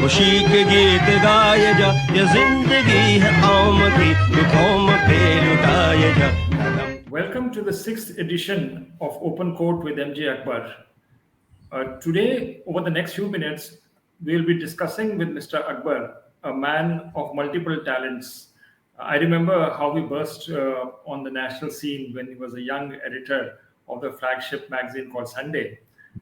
खुशी के गीत गाए जा, ये जिंदगी है कौम की, तू कौम पे लुटाए जा. Welcome to the 6th edition of Open Court with MJ Akbar. Today, over the next few minutes, we will be discussing with Mr. Akbar, a man of multiple talents. I remember how he burst on the national scene when he was a young editor of the flagship magazine called Sunday.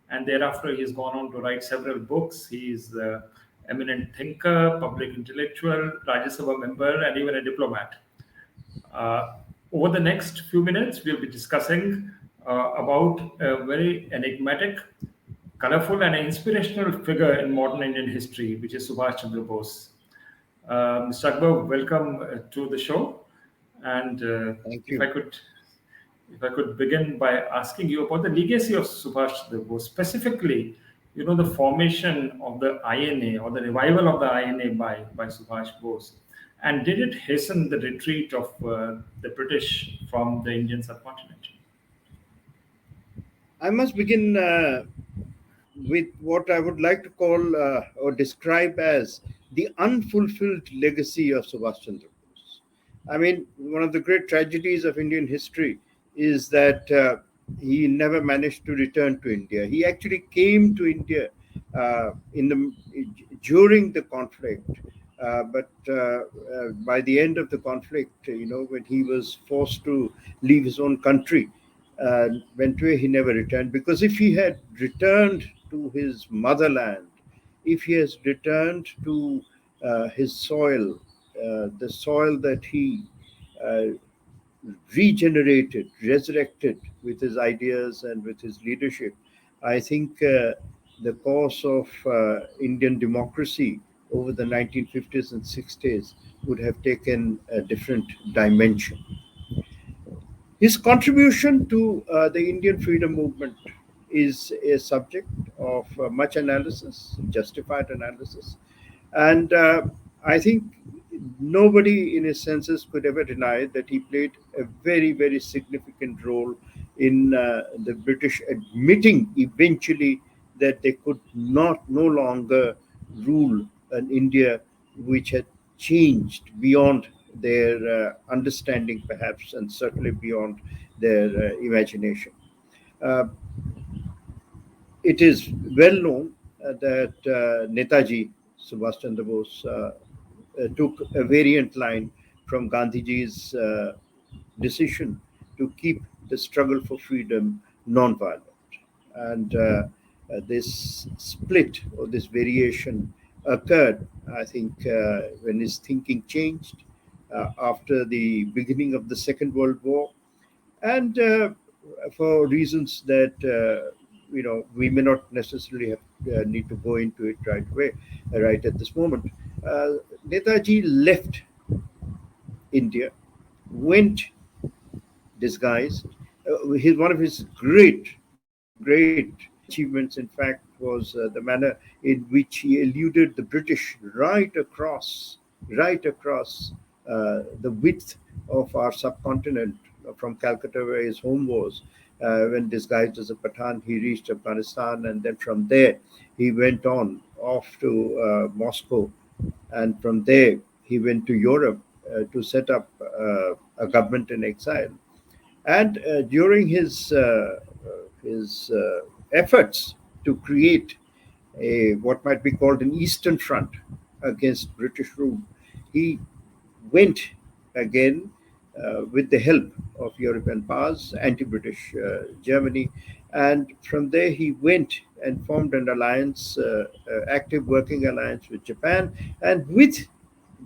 And thereafter, he's gone on to write several books. He's an eminent thinker, public intellectual, Rajya Sabha member, and even a diplomat. Over the next few minutes, we'll be discussing about a very enigmatic, colorful, and inspirational figure in modern Indian history, which is Subhash Chandra Bose. Mr. Akbar, welcome to the show. And Thank you. If I could begin by asking you about the legacy of Subhash Chandra Bose, specifically, the formation of the INA or the revival of the INA by Subhash Bose. And did it hasten the retreat of the British from the Indian subcontinent? I must begin with what I would like to call or describe as the unfulfilled legacy of Subhash Chandra Bose. I mean, one of the great tragedies of Indian history is that he never managed to return to India. He actually came to India during the conflict. But by the end of the conflict, when he was forced to leave his own country, went away, he never returned. Because if he had returned to his motherland, if he has returned to his soil, the soil that he regenerated, resurrected with his ideas and with his leadership, I think the course of Indian democracy over the 1950s and 60s would have taken a different dimension. His contribution to the Indian freedom movement is a subject of much analysis, justified analysis. And I think nobody in his senses could ever deny that he played a very, very significant role in the British admitting eventually that they could no longer rule an India which had changed beyond their understanding, perhaps, and certainly beyond their imagination. It is well known that Netaji Subhash Chandra Bose took a variant line from Gandhiji's decision to keep the struggle for freedom non-violent. And this split or this variation occurred, I think, when his thinking changed after the beginning of the Second World War, and for reasons that we may not necessarily need to go into it right at this moment. Netaji left India, went disguised. One of his great achievements, in fact, was the manner in which he eluded the British right across the width of our subcontinent, from Calcutta, where his home was. When disguised as a Pathan, he reached Afghanistan, and then from there he went off to Moscow, and from there he went to Europe to set up a government in exile. And during his efforts to create what might be called an Eastern Front against British rule, he went again with the help of European powers, anti-British Germany, and from there he went and formed an alliance, active working alliance with Japan, and with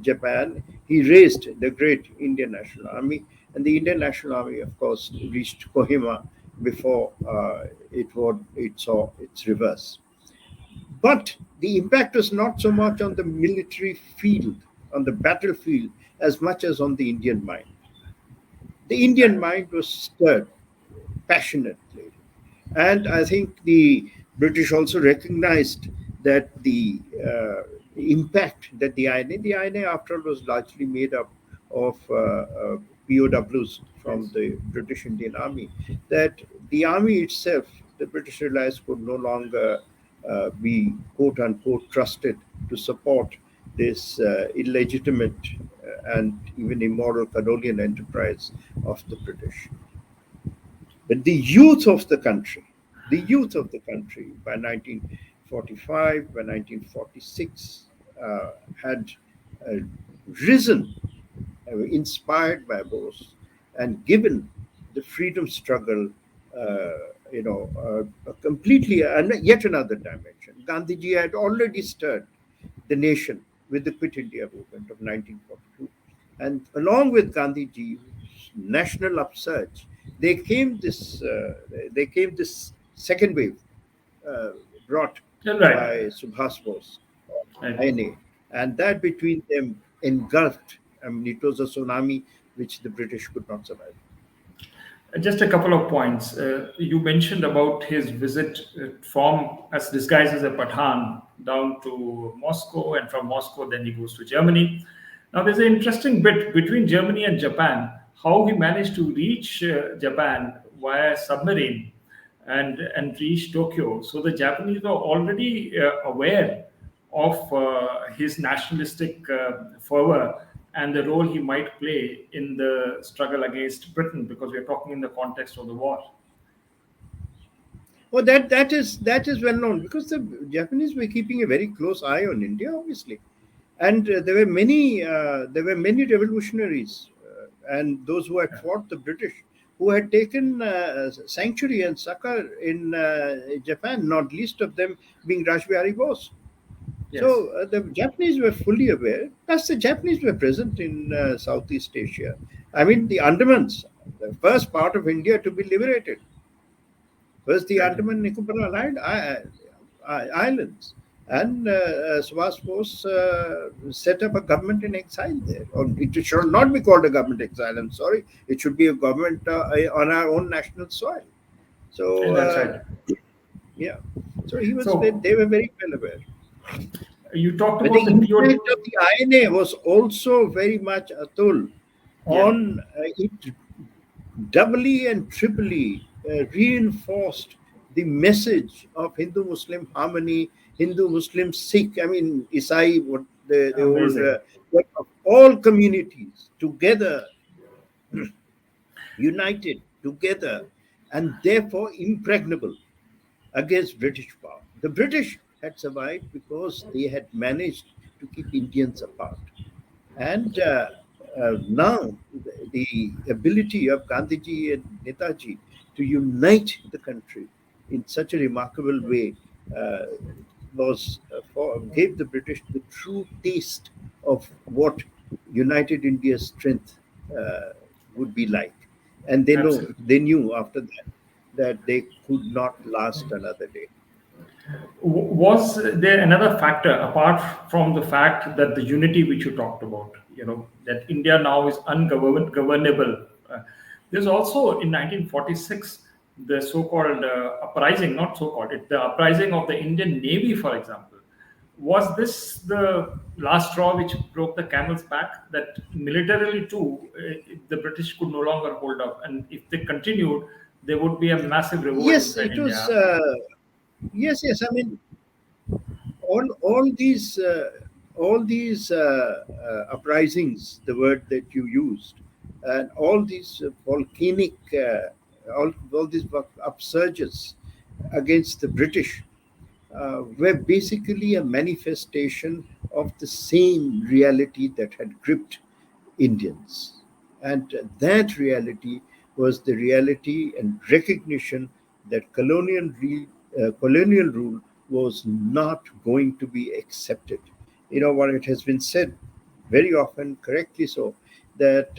Japan he raised the great Indian National Army, and the Indian National Army, of course, reached Kohima before it saw its reverse. But the impact was not so much on the military field, on the battlefield, as much as on the Indian mind. The Indian mind was stirred passionately. And I think the British also recognized that the impact that the INA, after all, was largely made up of POWs from the British Indian Army, that the army itself, the British realized, could no longer be quote unquote trusted to support this illegitimate and even immoral colonial enterprise of the British. But the youth of the country by 1945, by 1946, had uh, risen, inspired by Bose, and given the freedom struggle, a completely yet another dimension. Gandhiji had already stirred the nation with the Quit India movement of 1942, and along with Gandhiji's national upsurge, they came this second wave uh, brought Right. by Subhas Bose, Right. INA, and that between them engulfed. I mean, it was a tsunami which the British could not survive. Just a couple of points. You mentioned about his visit from as disguised as a Pathan down to Moscow, and from Moscow, then he goes to Germany. Now, there's an interesting bit between Germany and Japan, how he managed to reach Japan via submarine and reach Tokyo. So the Japanese were already aware of his nationalistic fervor and the role he might play in the struggle against Britain, because we're talking in the context of the war. Well, that is well known because the Japanese were keeping a very close eye on India, obviously, and there were many revolutionaries and those who had fought the British who had taken sanctuary and succor in Japan, not least of them being Rashbihari Bose. Yes. So the Japanese were fully aware. Plus, the Japanese were present in Southeast Asia. I mean, the Andamans, the first part of India to be liberated, was the Right. Andaman Nicobar Islands. And Subhas Bose set up a government in exile there. Or it should not be called a government exile, I'm sorry. It should be a government on our own national soil. So, And that's right. yeah. So he was. So They were very well aware. you talked But the about the impact of the INA was also very much, Atul, yeah. on it doubly and triply reinforced the message of Hindu Muslim harmony, Hindu Muslim Sikh, I mean, Isai, what the old, Amazing. of all communities together, united together, and therefore impregnable against British power. The British had survived because they had managed to keep Indians apart. And now the ability of Gandhiji and Netaji to unite the country in such a remarkable way uh, gave the British the true taste of what united India's strength uh, would be like. And Absolutely. they knew after that that they could not last another day. Was there another factor apart from the fact that the unity which you talked about, that India now is ungovernable? There's also in 1946 the so-called uprising, not so-called, the uprising of the Indian Navy, for example. Was this the last straw which broke the camel's back? That militarily too, the British could no longer hold up, and if they continued, there would be a massive revolt Yes, inside it India was. after. Yes. I mean, all these uprisings, the word that you used, and all these volcanic, all these upsurges against the British were basically a manifestation of the same reality that had gripped Indians. And that reality was the reality and recognition that colonial rule was not going to be accepted. You know what, it has been said very often, correctly so, that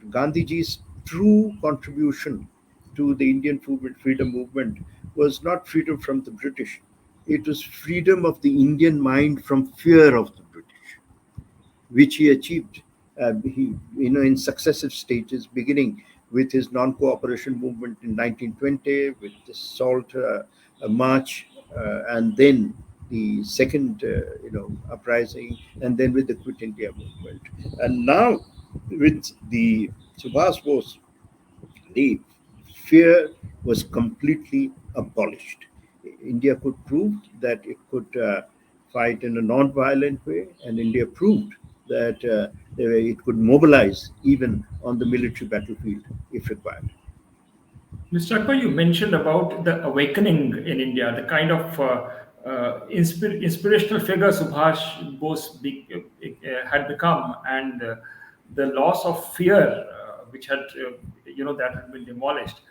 Gandhiji's true contribution to the Indian freedom movement was not freedom from the British. It was freedom of the Indian mind from fear of the British, which he achieved. In successive stages, beginning with his non-cooperation movement in 1920, with the Salt March, and then the second, uprising, and then with the Quit India movement, and now with the Subhas Bose, the fear was completely abolished. India could prove that it could fight in a non-violent way, and India proved that it could mobilize even on the military battlefield if required. Mr. Akbar, you mentioned about the awakening in India, the kind of inspirational figure Subhash Bose had become, and the loss of fear, which had, that had been demolished.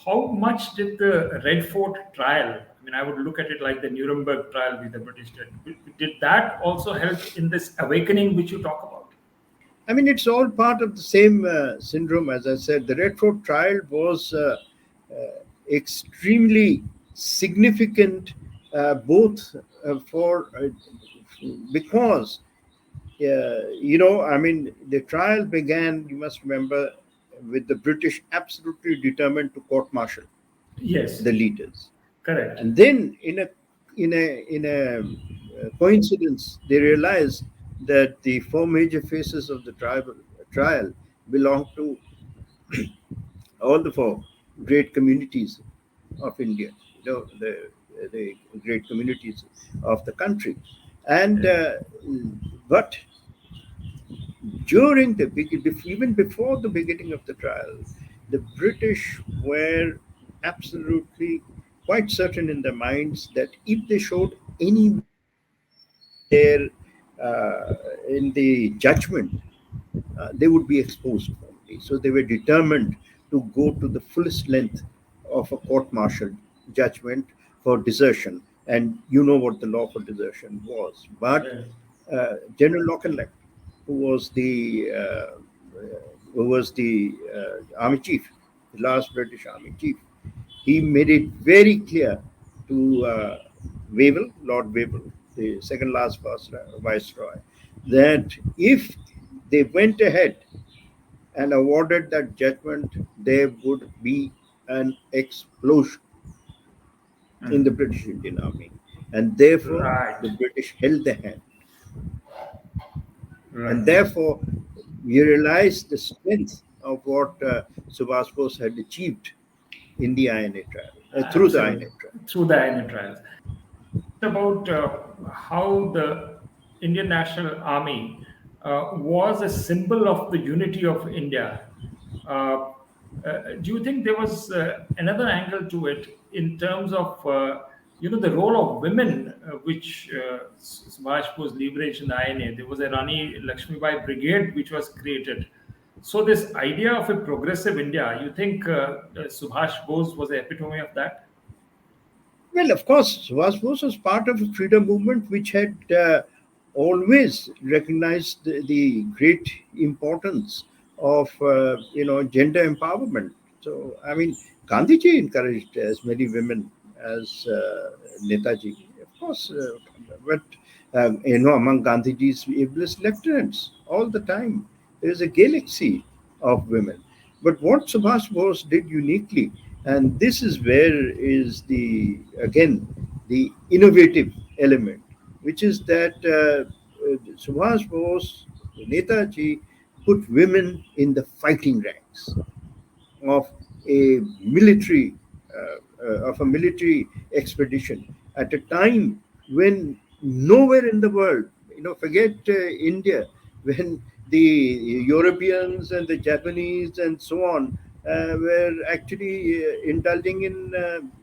How much did the Red Fort trial? I mean, I would look at it like the Nuremberg trial with the British did. Did that also help in this awakening which you talk about? I mean, it's all part of the same syndrome. As I said, the Red Fort trial was extremely significant, both for because I mean, the trial began. You must remember, with the British absolutely determined to court-martial Yes, the leaders, correct. and then in a coincidence, they realized that the four major phases of the trial belong to all the four great communities of India, the great communities of the country. And but during even before the beginning of the trial, the British were absolutely quite certain in their minds that if they showed any their in the judgment, they would be exposed formally. So they were determined to go to the fullest length of a court-martial judgment for desertion. And you know what the law for desertion was. But Yes. General Lockenleck, who was the army chief, the last British army chief, he made it very clear to Wavell, Lord Wavell, the second last viceroy, that if they went ahead and awarded that judgment, there would be an explosion in the British Indian Army. And therefore, Right, the British held their hand. And right. therefore, we realize the strength of what Subhas Bose had achieved in the INA trial, through the INA Absolutely. trial. Through the INA trials. About how the Indian National Army was a symbol of the unity of India. Uh, do you think there was another angle to it in terms of the role of women, which Subhash was leveraged in the INA? There was a Rani Lakshmibai Brigade which was created. So this idea of a progressive India, you think Subhash Bose was the epitome of that? Well, of course, Subhas Bose was part of a freedom movement which had always recognized the great importance of gender empowerment. So, I mean, Gandhiji encouraged as many women as Netaji, of course, but among Gandhiji's ablest lieutenants, all the time there is a galaxy of women. But what Subhas Bose did uniquely, and this is where is the innovative element, which is that Subhas Bose, Netaji, put women in the fighting ranks of a military expedition at a time when nowhere in the world, forget India, when the Europeans and the Japanese and so on were actually indulging in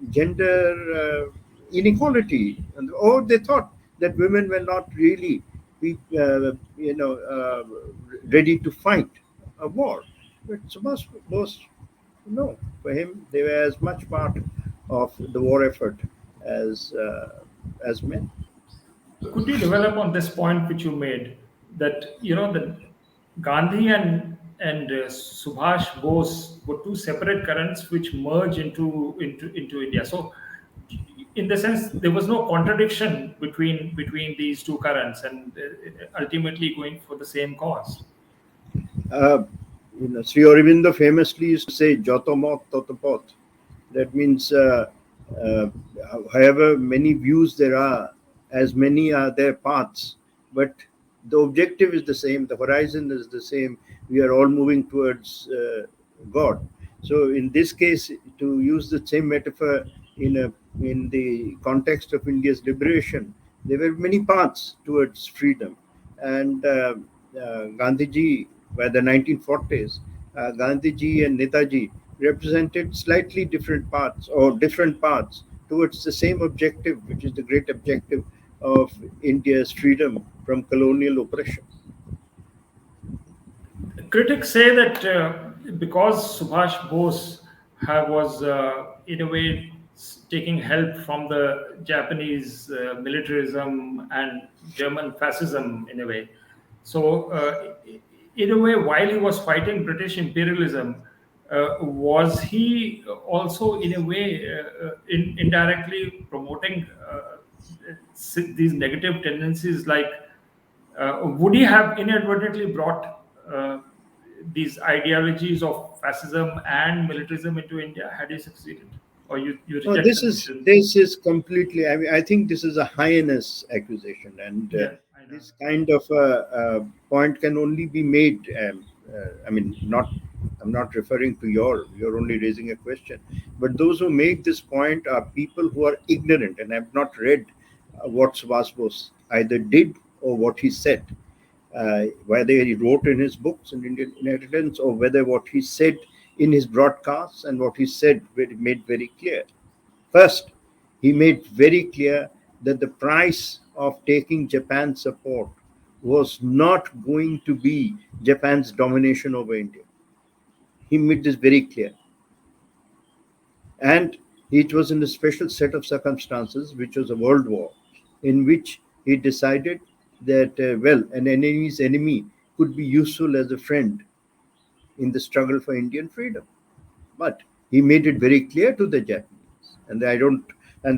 gender inequality, or they thought that women were not really ready to fight a war. But Subhas Bose, no, for him, they were as much part of the war effort as men. Could you develop on this point which you made that the Gandhi and Subhash Bose were two separate currents which merge into India. So, in the sense, there was no contradiction between these two currents, and ultimately going for the same cause. Uh, Sri Aurobindo famously used to say, "Joto mot toto pot." That means, uh, however many views there are, as many are there paths, but the objective is the same, the horizon is the same. We are all moving towards God. So, in this case, to use the same metaphor in the context of India's liberation, There were many paths towards freedom. And Gandhiji, by the 1940s, Gandhiji and Netaji represented slightly different paths towards the same objective, which is the great objective of India's freedom from colonial oppression. Critics say that because Subhash Bose was, in a way, taking help from the Japanese militarism and German fascism, in a way. So, in a way, while he was fighting British imperialism, was he also, in a way, indirectly promoting these negative tendencies? Like, would he have inadvertently brought these ideologies of fascism and militarism into India had he succeeded? Or you No, reject this the is notion? this is completely. I think this is a highness accusation, and Yeah, I know. this kind of point can only be made. I mean, not. I'm not referring to your. You're only raising a question, but those who make this point are people who are ignorant and have not read what Subhas Bose either did or what he said. Whether he wrote in his books in Indian inheritance or whether what he said in his broadcasts and what he said made very clear. First, he made very clear that the price of taking Japan's support was not going to be Japan's domination over India. He made this very clear. And it was in a special set of circumstances, which was a world war, in which he decided that, an enemy's enemy could be useful as a friend in the struggle for Indian freedom. But he made it very clear to the Japanese, and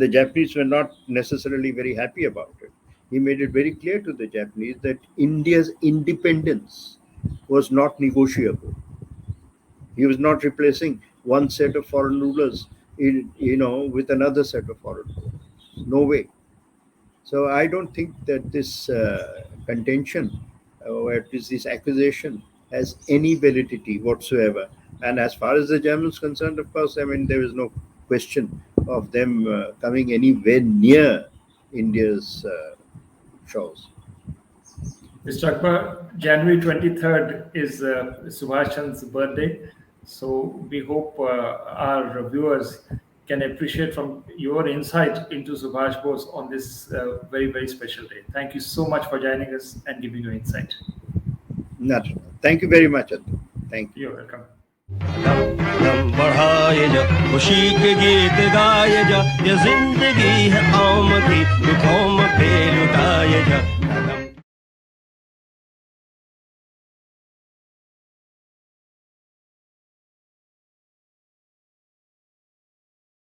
the Japanese were not necessarily very happy about it. He made it very clear to the Japanese that India's independence was not negotiable. He was not replacing one set of foreign rulers, with another set of foreign rulers. No way. So I don't think that this contention or this accusation has any validity whatsoever. And as far as the Germans concerned, of course, I mean, there is no question of them coming anywhere near India's shores. Mr. Akbar, January 23rd is Subhash Chandra's birthday. So we hope our viewers can appreciate from your insight into Subhash Bose on this very, very special day. Thank you so much for joining us and giving your insight. Thank you very much, Atul. Thank you. You're welcome. दम बढ़ाए जा खुशी के गीत गाए जा ये जिंदगी है आम